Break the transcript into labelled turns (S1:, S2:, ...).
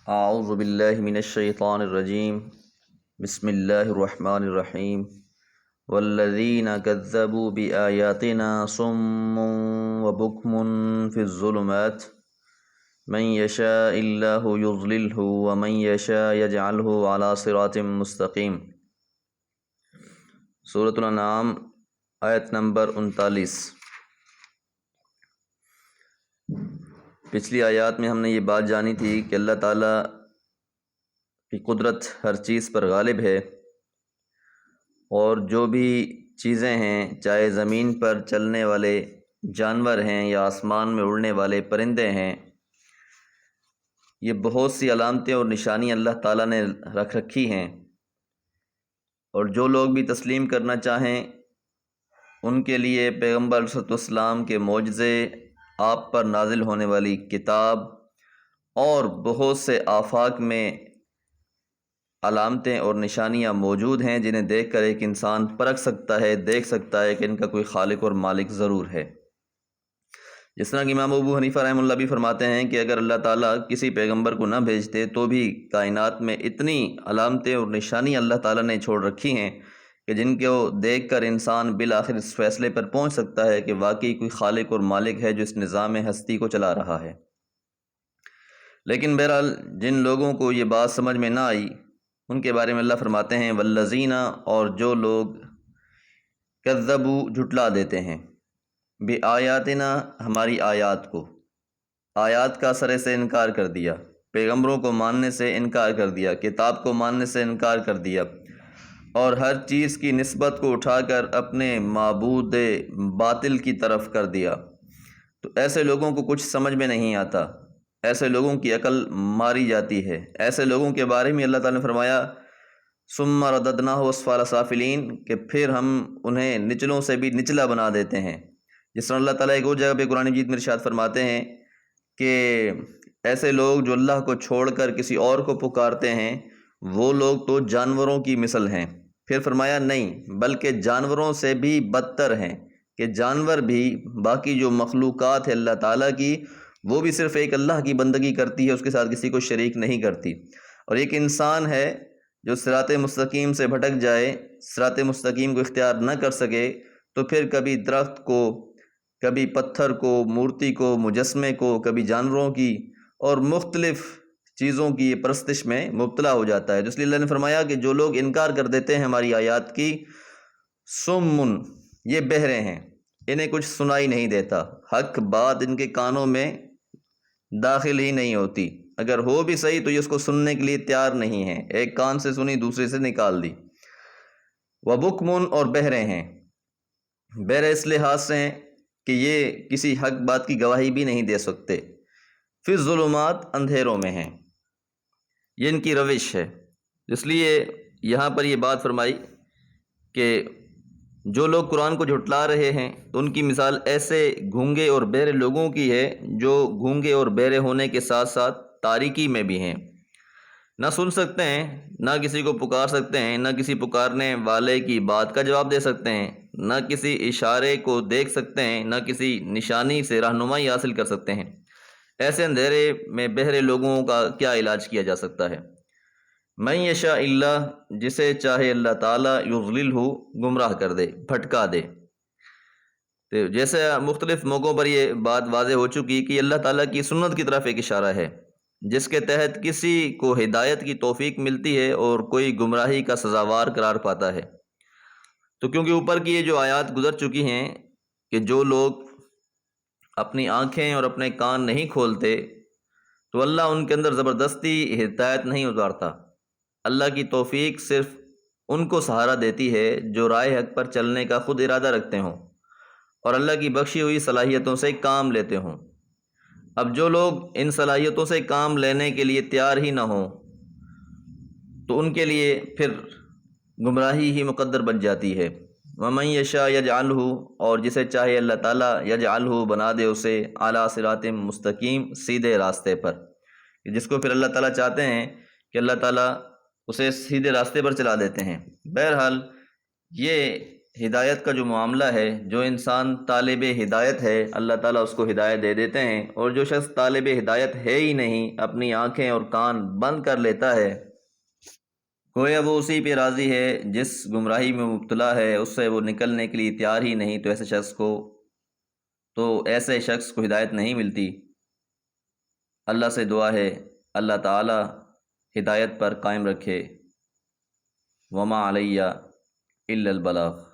S1: اعوذ باللہ من الشیطان الرجیم بسم اللہ الرحمن الرحیم والذین کذبوا بآیاتنا صم وبکم فی الظلمات من یشاء اللہ یضللہ ومن یشاء یجعلہ علی صراط مستقیم۔ سورۃ الانعام آیت نمبر 39۔ پچھلی آیات میں ہم نے یہ بات جانی تھی کہ اللہ تعالیٰ کی قدرت ہر چیز پر غالب ہے، اور جو بھی چیزیں ہیں، چاہے زمین پر چلنے والے جانور ہیں یا آسمان میں اڑنے والے پرندے ہیں، یہ بہت سی علامتیں اور نشانیاں اللہ تعالیٰ نے رکھ رکھی ہیں، اور جو لوگ بھی تسلیم کرنا چاہیں ان کے لیے پیغمبر علیہ السلام کے معجزے، آپ پر نازل ہونے والی کتاب اور بہت سے آفاق میں علامتیں اور نشانیاں موجود ہیں، جنہیں دیکھ کر ایک انسان پرکھ سکتا ہے، دیکھ سکتا ہے کہ ان کا کوئی خالق اور مالک ضرور ہے۔ جس طرح کہ امام ابو حنیفہ رحمہ اللہ بھی فرماتے ہیں کہ اگر اللہ تعالیٰ کسی پیغمبر کو نہ بھیجتے تو بھی کائنات میں اتنی علامتیں اور نشانیاں اللہ تعالیٰ نے چھوڑ رکھی ہیں کہ جن کو دیکھ کر انسان بالآخر اس فیصلے پر پہنچ سکتا ہے کہ واقعی کوئی خالق اور مالک ہے جو اس نظام ہستی کو چلا رہا ہے۔ لیکن بہرحال جن لوگوں کو یہ بات سمجھ میں نہ آئی ان کے بارے میں اللہ فرماتے ہیں والذین، اور جو لوگ کذبوا، جھٹلا دیتے ہیں، بآیاتنا، ہماری آیات کو، آیات کا سرے سے انکار کر دیا، پیغمبروں کو ماننے سے انکار کر دیا، کتاب کو ماننے سے انکار کر دیا، اور ہر چیز کی نسبت کو اٹھا کر اپنے معبود باطل کی طرف کر دیا، تو ایسے لوگوں کو کچھ سمجھ میں نہیں آتا، ایسے لوگوں کی عقل ماری جاتی ہے۔ ایسے لوگوں کے بارے میں اللہ تعالیٰ نے فرمایا ثم رددناہ اسفل سافلین، کہ پھر ہم انہیں نچلوں سے بھی نچلا بنا دیتے ہیں۔ جس طرح اللہ تعالیٰ ایک اور جگہ پہ قرآن مجید میں ارشاد فرماتے ہیں کہ ایسے لوگ جو اللہ کو چھوڑ کر کسی اور کو پکارتے ہیں وہ لوگ تو جانوروں کی مثل ہیں۔ پھر فرمایا نہیں، بلکہ جانوروں سے بھی بدتر ہیں، کہ جانور بھی، باقی جو مخلوقات ہے اللہ تعالیٰ کی، وہ بھی صرف ایک اللہ کی بندگی کرتی ہے، اس کے ساتھ کسی کو شریک نہیں کرتی، اور ایک انسان ہے جو صراط مستقیم سے بھٹک جائے، صراط مستقیم کو اختیار نہ کر سکے، تو پھر کبھی درخت کو، کبھی پتھر کو، مورتی کو، مجسمے کو، کبھی جانوروں کی اور مختلف چیزوں کی پرستش میں مبتلا ہو جاتا ہے۔ جس لیے اللہ نے فرمایا کہ جو لوگ انکار کر دیتے ہیں ہماری آیات کی، سمن، یہ بہرے ہیں، انہیں کچھ سنائی نہیں دیتا، حق بات ان کے کانوں میں داخل ہی نہیں ہوتی، اگر ہو بھی صحیح تو یہ اس کو سننے کے لیے تیار نہیں ہیں، ایک کان سے سنی دوسرے سے نکال دی۔ وبکمن، اور بہرے ہیں، بہرے اس لحاظ سے ہیں کہ یہ کسی حق بات کی گواہی بھی نہیں دے سکتے، فی الظلمات، اندھیروں میں ہیں، یہ ان کی روش ہے۔ اس لیے یہاں پر یہ بات فرمائی کہ جو لوگ قرآن کو جھٹلا رہے ہیں تو ان کی مثال ایسے گونگے اور بہرے لوگوں کی ہے جو گونگے اور بہرے ہونے کے ساتھ ساتھ تاریکی میں بھی ہیں، نہ سن سکتے ہیں، نہ کسی کو پکار سکتے ہیں، نہ کسی پکارنے والے کی بات کا جواب دے سکتے ہیں، نہ کسی اشارے کو دیکھ سکتے ہیں، نہ کسی نشانی سے رہنمائی حاصل کر سکتے ہیں۔ ایسے اندھیرے میں بہرے لوگوں کا کیا علاج کیا جا سکتا ہے؟ من یشاء اللہ، جسے چاہے اللہ تعالیٰ، یضللہ، گمراہ کر دے، بھٹکا دے۔ تو جیسے مختلف موقعوں پر یہ بات واضح ہو چکی کہ اللہ تعالیٰ کی سنت کی طرف ایک اشارہ ہے، جس کے تحت کسی کو ہدایت کی توفیق ملتی ہے اور کوئی گمراہی کا سزاوار قرار پاتا ہے۔ تو کیونکہ اوپر کی یہ جو آیات گزر چکی ہیں کہ جو لوگ اپنی آنکھیں اور اپنے کان نہیں کھولتے تو اللہ ان کے اندر زبردستی ہدایت نہیں اتارتا، اللہ کی توفیق صرف ان کو سہارا دیتی ہے جو رائے حق پر چلنے کا خود ارادہ رکھتے ہوں اور اللہ کی بخشی ہوئی صلاحیتوں سے کام لیتے ہوں۔ اب جو لوگ ان صلاحیتوں سے کام لینے کے لیے تیار ہی نہ ہوں تو ان کے لیے پھر گمراہی ہی مقدر بن جاتی ہے۔ وَمَن یشاء یجعلہ، اور جسے چاہے اللہ تعالیٰ یجعلہ، بنا دے اسے اعلیٰ صراط مستقیم، سیدھے راستے پر، جس کو پھر اللہ تعالیٰ چاہتے ہیں کہ اللہ تعالیٰ اسے سیدھے راستے پر چلا دیتے ہیں۔ بہرحال یہ ہدایت کا جو معاملہ ہے، جو انسان طالب ہدایت ہے اللہ تعالیٰ اس کو ہدایت دے دیتے ہیں، اور جو شخص طالب ہدایت ہے ہی نہیں، اپنی آنکھیں اور کان بند کر لیتا ہے، گویا وہ اسی پہ راضی ہے جس گمراہی میں مبتلا ہے، اس سے وہ نکلنے کے لیے تیار ہی نہیں، تو ایسے شخص کو ہدایت نہیں ملتی۔ اللہ سے دعا ہے اللہ تعالی ہدایت پر قائم رکھے۔ وما علیہ الا البلاغ۔